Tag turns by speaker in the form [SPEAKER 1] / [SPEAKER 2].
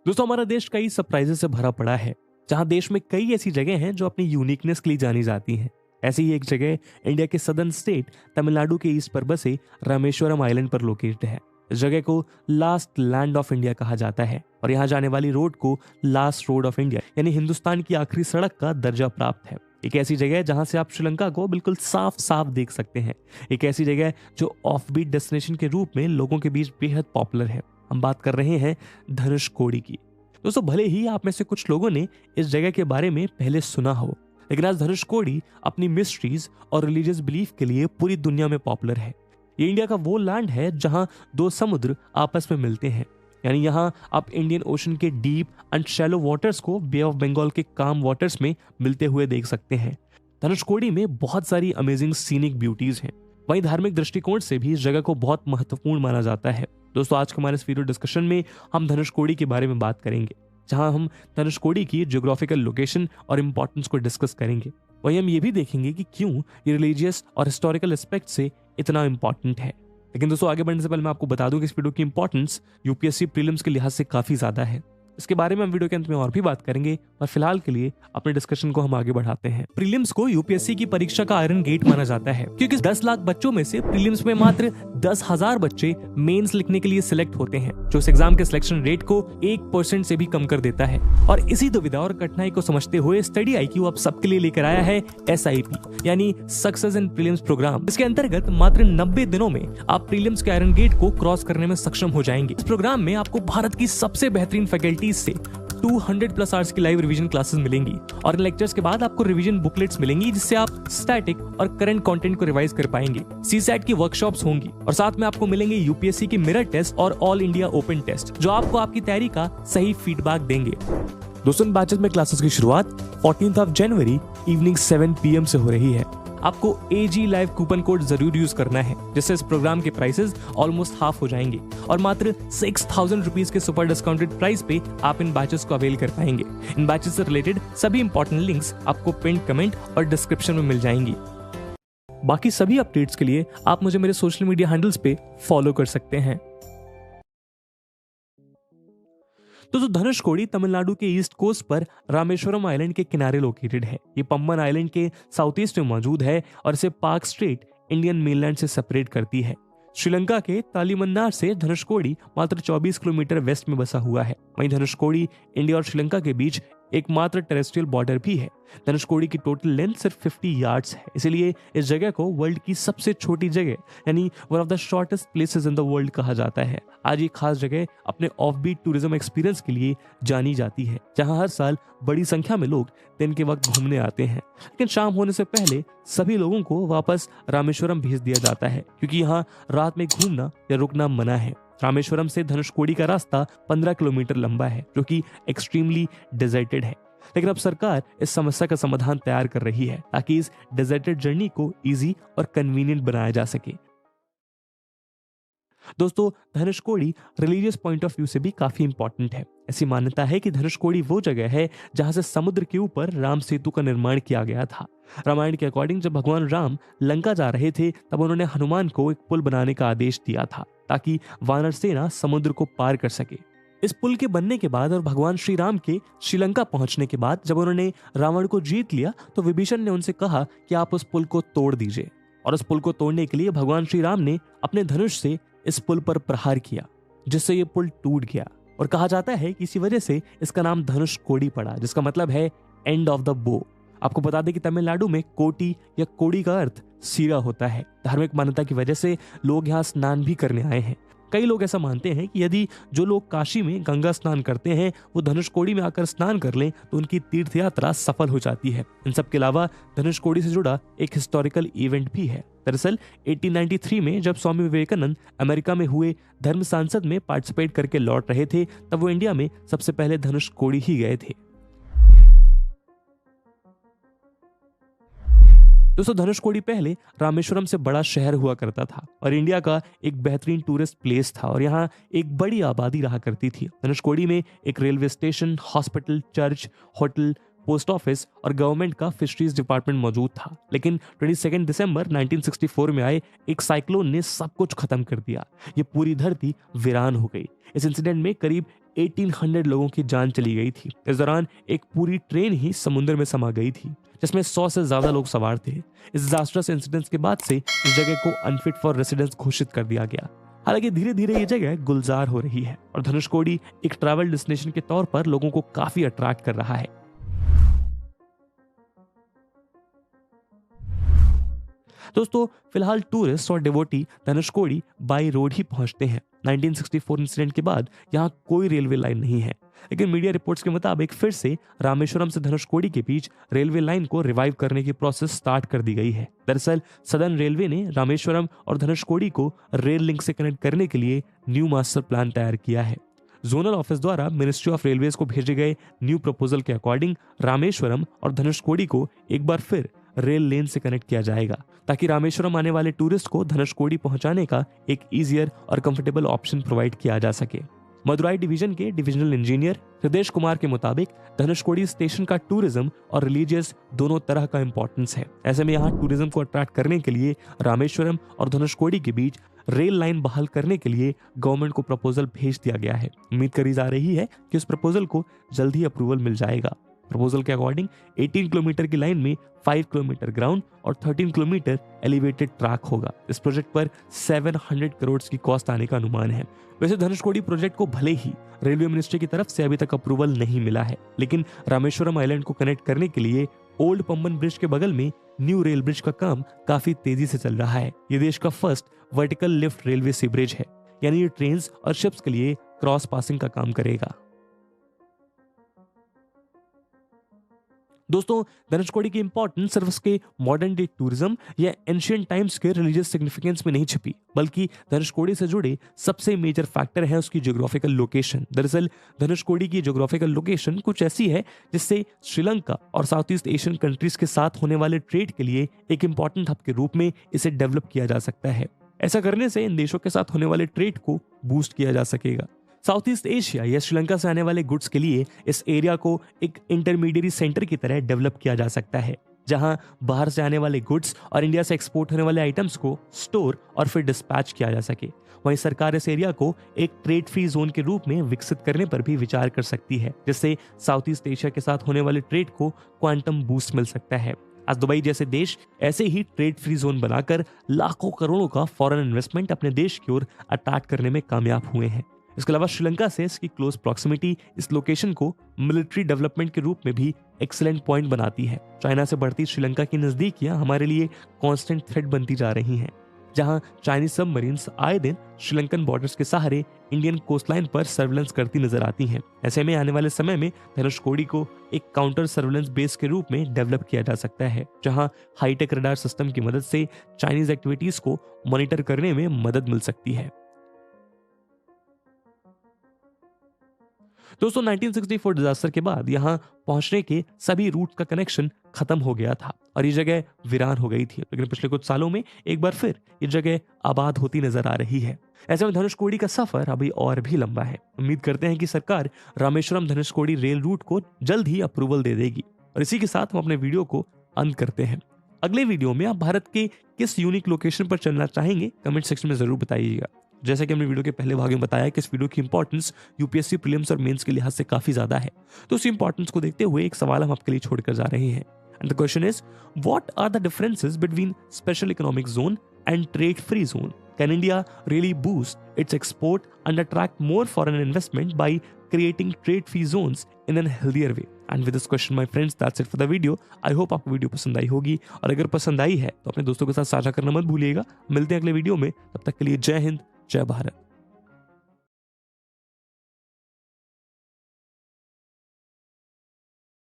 [SPEAKER 1] दोस्तों, हमारा देश कई सरप्राइजेस से भरा पड़ा है, जहां देश में कई ऐसी जगह हैं जो अपनी यूनिकनेस के लिए जानी जाती हैं। ऐसी ही एक जगह इंडिया के सदर्न स्टेट तमिलनाडु के ईस्ट पर बसे रामेश्वरम आइलैंड पर लोकेटेड है। इस जगह को लास्ट लैंड ऑफ इंडिया कहा जाता है और यहाँ जाने वाली रोड को लास्ट रोड ऑफ इंडिया यानी हिंदुस्तान की आखिरी सड़क का दर्जा प्राप्त है। एक ऐसी जगह है जहां से आप श्रीलंका को बिल्कुल साफ साफ देख सकते हैं। एक ऐसी जगह है जो ऑफ बीट डेस्टिनेशन के रूप में लोगों के बीच बेहद पॉपुलर है। हम बात कर रहे हैं धनुषकोडी की। दोस्तों, भले ही आप में से कुछ लोगों ने इस जगह के बारे में पहले सुना हो, लेकिन आज धनुषकोडी अपनी मिस्ट्रीज और रिलीजियस बिलीफ के लिए पूरी दुनिया में पॉपुलर है। ये इंडिया का वो लैंड है जहां दो समुद्र आपस में मिलते हैं, यानी यहाँ आप इंडियन ओशन के डीप एंड शैलो वाटर्स को बे ऑफ बंगाल के काम वाटर्स में मिलते हुए देख सकते हैं। धनुषकोडी में बहुत सारी अमेजिंग सीनिक ब्यूटीज हैं। वहीं धार्मिक दृष्टिकोण से भी इस जगह को बहुत महत्वपूर्ण माना जाता है। दोस्तों, आज के हमारे इस वीडियो डिस्कशन में हम धनुषकोडी के बारे में बात करेंगे, जहां हम धनुषकोडी की ज्योग्राफिकल लोकेशन और इंपॉर्टेंस को डिस्कस करेंगे। वहीं हम ये भी देखेंगे कि क्यों ये रिलीजियस और हिस्टोरिकल एस्पेक्ट से इतना इंपॉर्टेंट है। लेकिन दोस्तों, आगे बढ़ने से पहले मैं आपको बता दूं कि इस वीडियो की इंपॉर्टेंस यूपीएससी प्रीलिम्स के लिहाज से काफी ज्यादा है। इसके बारे में हम वीडियो के अंत में और भी बात करेंगे, और फिलहाल के लिए अपने डिस्कशन को हम आगे बढ़ाते हैं। प्रीलिम्स को यूपीएससी की परीक्षा का आयरन गेट माना जाता है, क्योंकि 10 लाख बच्चों में से प्रीलिम्स में मात्र 10,000 बच्चे मेंस लिखने के लिए सिलेक्ट होते हैं, जो इस एग्जाम के सिलेक्शन रेट को 1% से भी कम कर देता है। और इसी दुविधा और कठिनाई को समझते हुए स्टडी IQ आप सबके लिए लेकर आया है SIP यानी सक्सेस इन प्रीलिम्स प्रोग्राम। इसके अंतर्गत मात्र 90 दिनों में आप प्रीलिम्स के आयरन गेट को क्रॉस करने में सक्षम हो जाएंगे। इस प्रोग्राम में आपको भारत की सबसे बेहतरीन फैकल्टीज से 200+ आवर्स की लाइव रिवीजन क्लासेस मिलेंगी, और इन लेक्चर्स के बाद आपको रिवीजन बुकलेट्स मिलेंगी, जिससे आप स्टैटिक और करंट कंटेंट को रिवाइज कर पाएंगे। CSAT की वर्कशॉप्स होंगी, और साथ में आपको मिलेंगे यूपीएससी की मिरर टेस्ट और ऑल इंडिया ओपन टेस्ट, जो आपको आपकी तैयारी का सही फीडबैक देंगे। दोस्तों, इन बैचेस में क्लासेस की शुरुआत 14 जनवरी इवनिंग 7 PM से हो रही है। आपको AG लाइव कूपन कोड जरूर यूज करना है, जिससे इस प्रोग्राम के प्राइसेस ऑलमोस्ट हाफ हो जाएंगे, और मात्र 6,000 रुपीज के सुपर डिस्काउंटेड प्राइस पे आप इन बैचेस को अवेल कर पाएंगे। इन बैचेस से रिलेटेड सभी इंपॉर्टेंट लिंक्स आपको पिन कमेंट और डिस्क्रिप्शन में मिल जाएंगी। बाकी सभी अपडेट्स के लिए आप मुझे मेरे सोशल मीडिया हैंडल्स पे फॉलो कर सकते हैं। तो धनुषकोडी तमिलनाडु के ईस्ट कोस्ट पर रामेश्वरम आइलैंड के किनारे लोकेटेड है। ये पम्बन आइलैंड के साउथ ईस्ट में मौजूद है और इसे पार्क स्ट्रेट इंडियन मेनलैंड से सेपरेट करती है। श्रीलंका के तालिमन्नार से धनुषकोडी मात्र 24 किलोमीटर वेस्ट में बसा हुआ है। वहीं धनुषकोडी इंडिया और श्रीलंका के बीच एकमात्र टेरेस्ट्रियल बॉर्डर भी है। धनुषकोडी की टोटल लेंथ सिर्फ 50 यार्ड्स है, इसलिए इस जगह को वर्ल्ड की सबसे छोटी जगह यानी one of the shortest places in the world कहा जाता है। आज ये खास जगह अपने ऑफबीट टूरिज्म एक्सपीरियंस के लिए जानी जाती है, जहां हर साल बड़ी संख्या में लोग दिन के वक्त घूमने आते हैं, लेकिन शाम होने से पहले सभी लोगों को वापस रामेश्वरम भेज दिया जाता है, क्योंकि यहाँ रात में घूमना या रुकना मना है। रामेश्वरम से धनुषकोडी का रास्ता 15 किलोमीटर लंबा है, जो कि एक्सट्रीमली डेजर्टेड है। लेकिन अब सरकार इस समस्या का समाधान तैयार कर रही है, ताकि इस डेजर्टेड जर्नी को इजी और कन्वीनियंट बनाया जा सके। दोस्तों, Dhanushkodi religious point of view से भी काफी इंपॉर्टेंट है। ऐसी मान्यता है कि धनुषकोडी वो जगह है जहां से समुद्र के ऊपर राम सेतु का निर्माण किया गया था। रामायण के अकॉर्डिंग जब भगवान राम लंका जा रहे थे, तब उन्होंने हनुमान को एक पुल बनाने का आदेश दिया था, ताकि वानर सेना समुद्र को पार कर सके। इस पुल के बनने के बाद और भगवान श्री राम के श्रीलंका पहुंचने के बाद जब उन्होंने रावण को जीत लिया, तो विभीषण ने उनसे कहा कि आप उस पुल को तोड़ दीजिए, और उस पुल को तोड़ने के लिए भगवान श्री राम ने अपने धनुष से इस पुल पर प्रहार किया, जिससे ये पुल टूट गया। और कहा जाता है कि इसी वजह से इसका नाम धनुषकोडी पड़ा, जिसका मतलब है एंड ऑफ द बो। आपको बता दें कि तमिलनाडु में कोटी या कोडी का अर्थ सिरा होता है। धार्मिक मान्यता की वजह से लोग यहाँ स्नान भी करने आए हैं। कई लोग ऐसा मानते हैं कि यदि जो लोग काशी में गंगा स्नान करते हैं वो धनुषकोडी में आकर स्नान कर लें, तो उनकी तीर्थ यात्रा सफल हो जाती है। इन सब के अलावा धनुषकोडी से जुड़ा एक हिस्टोरिकल इवेंट भी है। दरअसल 1893 में जब स्वामी विवेकानंद अमेरिका में हुए धर्म सांसद में पार्टिसिपेट करके लौट रहे थे, तब वो इंडिया में सबसे पहले धनुषकोडी ही गए थे। दोस्तों, धनुषकोडी पहले रामेश्वरम से बड़ा शहर हुआ करता था और इंडिया का एक बेहतरीन टूरिस्ट प्लेस था, और यहाँ एक बड़ी आबादी रहा करती थी। धनुषकोडी में एक railway station, hospital, church, hotel, post office और गवर्नमेंट का फिशरीज डिपार्टमेंट मौजूद था। लेकिन 22 दिसंबर 1964 में आए एक साइक्लोन ने सब कुछ खत्म कर दिया। ये पूरी धरती वीरान हो गई। इस इंसिडेंट में करीब 1800 लोगों की जान चली गई थी। इस दौरान एक पूरी ट्रेन ही समुद्र में समा गई थी, जिसमें 100 से ज्यादा लोग सवार थे। इस डिजास्टर्स इंसिडेंट्स के बाद से इस जगह को अनफिट फॉर रेसिडेंस घोषित कर दिया गया। हालांकि धीरे धीरे ये जगह गुलजार हो रही है और धनुषकोडी एक ट्रैवल डेस्टिनेशन के तौर पर लोगों को काफी अट्रैक्ट कर रहा है। दोस्तों, फिलहाल टूरिस्ट और डिवोटी धनुषकोडी बाई रोड ही पहुंचते हैं। 1964 इंसिडेंट के बाद यहाँ कोई रेलवे लाइन नहीं है, लेकिन मीडिया रिपोर्ट्स के मुताबिक फिर से रामेश्वरम से धनुषकोडी के बीच रेलवे लाइन को रिवाइव करने की प्रोसेस स्टार्ट कर दी गई है। दरअसल सदर्न रेलवे ने रामेश्वरम और धनुषकोडी को रेल लिंक से कनेक्ट करने के लिए न्यू मास्टर प्लान तैयार किया है। जोनल ऑफिस द्वारा मिनिस्ट्री ऑफ रेलवेज को भेजे गए न्यू प्रपोजल के अकॉर्डिंग रामेश्वरम और धनुषकोडी को एक बार फिर रेल लेन से कनेक्ट किया जाएगा, ताकि रामेश्वरम आने वाले टूरिस्ट को धनुषकोडी पहुंचाने का एक इजियर और कंफर्टेबल ऑप्शन प्रोवाइड किया जा सके। मदुराई डिवीजन के डिविजनल इंजीनियर हृदय कुमार के मुताबिक धनुषकोडी स्टेशन का टूरिज्म और रिलीजियस दोनों तरह का इंपॉर्टेंस है। ऐसे में यहाँ टूरिज्म को अट्रैक्ट करने के लिए रामेश्वरम और धनुषकोडी के बीच रेल लाइन बहाल करने के लिए गवर्नमेंट को प्रपोजल भेज दिया गया है। उम्मीद करी जा रही है कि उस प्रपोजल को जल्द ही अप्रूवल मिल जाएगा। प्रपोजल के अकॉर्डिंग 18 किलोमीटर की लाइन में 5 किलोमीटर ग्राउंड और 13 किलोमीटर एलिवेटेड ट्रैक होगा। इस प्रोजेक्ट पर 700 करोड़ की कॉस्ट आने का अनुमान है। वैसे धनुषकोडी प्रोजेक्ट को भले ही रेलवे मिनिस्ट्री की तरफ से अभी तक अप्रूवल नहीं मिला है, लेकिन रामेश्वरम आइलैंड को कनेक्ट करने के लिए ओल्ड पंबन ब्रिज के बगल में न्यू रेल ब्रिज का काम काफी तेजी से चल रहा है। ये देश का फर्स्ट वर्टिकल लिफ्ट रेलवे सी ब्रिज है, यानी ये ट्रेन और शिप्स के लिए क्रॉस पासिंग का काम करेगा। दोस्तों, धनुषकोडी की इंपॉर्टेंस सिर्फ उसके मॉडर्न डे टूरिज्म या एंशिएंट टाइम्स के रिलीजियस सिग्निफिकेंस में नहीं छिपी, बल्कि धनुषकोडी से जुड़े सबसे मेजर फैक्टर है उसकी ज्योग्राफिकल लोकेशन। दरअसल धनुषकोडी की ज्योग्राफिकल लोकेशन कुछ ऐसी है जिससे श्रीलंका और साउथ ईस्ट एशियन कंट्रीज के साथ होने वाले ट्रेड के लिए एक इंपॉर्टेंट हब के रूप में इसे डेवलप किया जा सकता है। ऐसा करने से इन देशों के साथ होने वाले ट्रेड को बूस्ट किया जा सकेगा। साउथ ईस्ट एशिया या श्रीलंका से आने वाले गुड्स के लिए इस एरिया को एक इंटरमीडिएट सेंटर की तरह डेवलप किया जा सकता है, जहां बाहर से आने वाले गुड्स और इंडिया से एक्सपोर्ट होने वाले आइटम्स को स्टोर और फिर डिस्पैच किया जा सके। वहीं सरकार इस एरिया को एक ट्रेड फ्री जोन के रूप में विकसित करने पर भी विचार कर सकती है, जिससे साउथ ईस्ट एशिया के साथ होने वाले ट्रेड को क्वांटम बूस्ट मिल सकता है। आज दुबई जैसे देश ऐसे ही ट्रेड फ्री जोन बनाकर लाखों करोड़ों का फॉरेन इन्वेस्टमेंट अपने देश की ओर अट्रैक्ट करने में कामयाब हुए हैं। इसके अलावा श्रीलंका से इसकी क्लोज प्रॉक्सिमिटी इस लोकेशन को मिलिट्री डेवलपमेंट के रूप में भी एक्सीलेंट पॉइंट बनाती है। चाइना से बढ़ती श्रीलंका की नजदीकियां हमारे लिए कांस्टेंट थ्रेट बनती जा रही हैं, जहां चाइनीज सबमरीन्स आए दिन श्रीलंकन बॉर्डर्स के सहारे इंडियन कोस्टलाइन पर सर्विलेंस करती नजर आती हैं। ऐसे में आने वाले समय में धनुषकोडी को एक काउंटर सर्विलेंस बेस के रूप में डेवलप किया जा सकता है, जहां हाईटेक रडार सिस्टम की मदद से चाइनीज एक्टिविटीज को मॉनिटर करने में मदद मिल सकती है। दोस्तों, 1964 डिजास्टर के बाद यहां पहुंचने के सभी रूट का कनेक्शन खत्म हो गया था और ये जगह वीरान हो गई थी, लेकिन पिछले कुछ सालों में एक बार फिर ये जगह आबाद होती नजर आ रही है। ऐसे में धनुषकोडी का सफर अभी और भी लंबा है। उम्मीद करते हैं कि सरकार रामेश्वरम धनुषकोडी रेल रूट को जल्द ही अप्रूवल दे देगी। और इसी के साथ हम अपने वीडियो को अंत करते हैं। अगले वीडियो में आप भारत के किस यूनिक लोकेशन पर चलना चाहेंगे, कमेंट सेक्शन में जरूर बताइएगा। जैसा कि हमने वीडियो के पहले भाग में बताया कि इस वीडियो की इंपॉर्टेंस यूपीएससी प्रीलिम्स और मेंस के लिहाज से काफी ज्यादा है, तो उस इंपॉर्टेंस को देखते हुए एक सवाल हम आपके लिए छोड़कर जा रहे हैं। And the question is, what are the differences between special economic zone and trade free zone? Can India really boost its export and attract more foreign investment by creating trade free zones in an healthier way? And with this question my friends, that's it for the video. I hope आपको video पसंद आई होगी, और अगर पसंद आई है तो अपने दोस्तों के साथ साझा करना मत भूलिएगा। मिलते हैं अगले वीडियो में, तब तक के लिए जय हिंद, जय भारत।